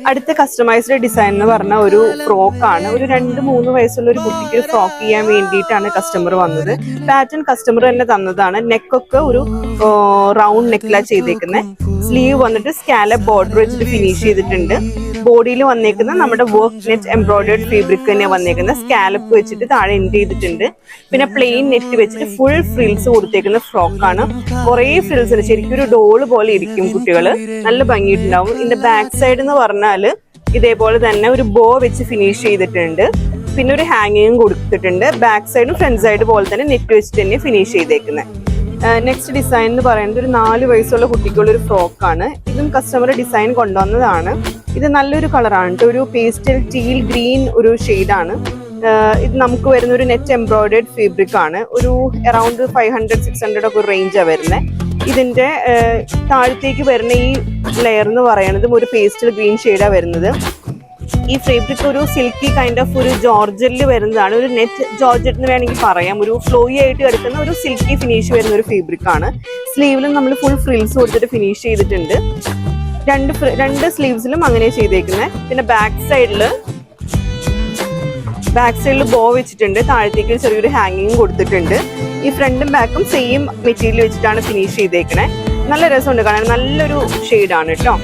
അടുത്ത customised design എന്ന് പറഞ്ഞ ഒരു ഫ്രോക്കാണ്. ഒരു 2-3 വയസ്സുള്ള ഒരു കുട്ടിക്ക് ഫ്രോക്ക് ചെയ്യാൻ വേണ്ടിയിട്ടാണ് കസ്റ്റമർ വന്നത്. പാറ്റേൺ കസ്റ്റമർ തന്നെ തന്നതാണ്. നെക്കൊക്കെ ഒരു റൗണ്ട് നെക്കിലാണ് ചെയ്തേക്കുന്നത്. സ്ലീവ് വന്നിട്ട് സ്കാലപ്പ് ബോർഡർ വെച്ചിട്ട് ഫിനിഷ് ചെയ്തിട്ടുണ്ട്. ബോഡിയിൽ വന്നേക്കുന്ന നമ്മുടെ വർക്ക് നെറ്റ് എംബ്രോയിഡേർഡ് ഫാബ്രിക് തന്നെ വന്നേക്കുന്ന സ്കാലപ്പ് വെച്ചിട്ട് താഴെ എൻഡ് ചെയ്തിട്ടുണ്ട്. പിന്നെ പ്ലെയിൻ നെറ്റ് വെച്ചിട്ട് ഫുൾ ഫ്രിൽസ് കൊടുത്തേക്കുന്ന ഫ്രോക്കാണ്. കുറേ ഫ്രിൽസ് ഉണ്ട്, ശരിക്കും ഒരു ഡോള് പോലെ ഇരിക്കും കുട്ടികൾ, നല്ല ഭംഗിയിട്ടുണ്ടാവും. ഇതിന്റെ ബാക്ക് സൈഡ് എന്ന് പറഞ്ഞാൽ ഇതേപോലെ തന്നെ ഒരു ബോ വെച്ച് ഫിനിഷ് ചെയ്തിട്ടുണ്ട്. പിന്നെ ഒരു ഹാങ്ങിങ് കൊടുത്തിട്ടുണ്ട്. ബാക്ക് സൈഡും ഫ്രണ്ട് സൈഡ് പോലെ തന്നെ നെറ്റ് വെച്ചിട്ട് തന്നെ ഫിനിഷ് ചെയ്തേക്കുന്നത്. നെക്സ്റ്റ് ഡിസൈൻ എന്ന് പറയുന്നത് ഒരു 4 വയസ്സുള്ള കുട്ടിക്കുള്ള ഒരു ഫ്രോക്കാണ്. ഇതും കസ്റ്റമർ ഡിസൈൻ കൊണ്ടുവന്നതാണ്. ഇത് നല്ലൊരു കളറാണ്, ഒരു പേസ്റ്റൽ ടീൽ ഗ്രീൻ ഒരു ഷെയ്ഡാണ്. ഇത് നമുക്ക് വരുന്ന ഒരു നെറ്റ് എംബ്രോയിഡേർഡ് ഫാബ്രിക് ആണ്. ഒരു അറൌണ്ട് 500-600 ഒക്കെ റേഞ്ചാണ് വരുന്നത്. ഇതിന്റെ താഴത്തേക്ക് വരുന്ന ഈ ലെയർ എന്ന് പറയുന്നതും ഒരു പേസ്റ്റൽ ഗ്രീൻ ഷെയ്ഡാണ് വരുന്നത്. ഈ ഫാബ്രിക് ഒരു സിൽക്കി കൈൻഡ് ഓഫ് ഒരു ജോർജറ്റിൽ വരുന്നതാണ്. ഒരു നെറ്റ് ജോർജറ്റ് എന്ന് വേണമെങ്കിൽ പറയാം. ഒരു ഫ്ലോയി ആയിട്ട് കിടക്കുന്ന ഒരു സിൽക്കി ഫിനിഷ് വരുന്ന ഒരു ഫാബ്രിക് ആണ്. സ്ലീവിലും നമ്മൾ ഫുൾ ഫ്രിൽസ് കൊടുത്തിട്ട് ഫിനിഷ് ചെയ്തിട്ടുണ്ട്. രണ്ട് സ്ലീവ്സിലും അങ്ങനെ ചെയ്തേക്കുന്നത്. പിന്നെ ബാക്ക് സൈഡിൽ ബോ വെച്ചിട്ടുണ്ട്. താഴത്തേക്ക് ചെറിയൊരു ഹാങ്ങിങ് കൊടുത്തിട്ടുണ്ട്. ഈ ഫ്രണ്ടും ബാക്കും സെയിം മെറ്റീരിയൽ വെച്ചിട്ടാണ് ഫിനിഷ് ചെയ്തേക്കണേ. നല്ല രസമുണ്ട് കാണാൻ, നല്ലൊരു ഷെയ്ഡാണ് കേട്ടോ.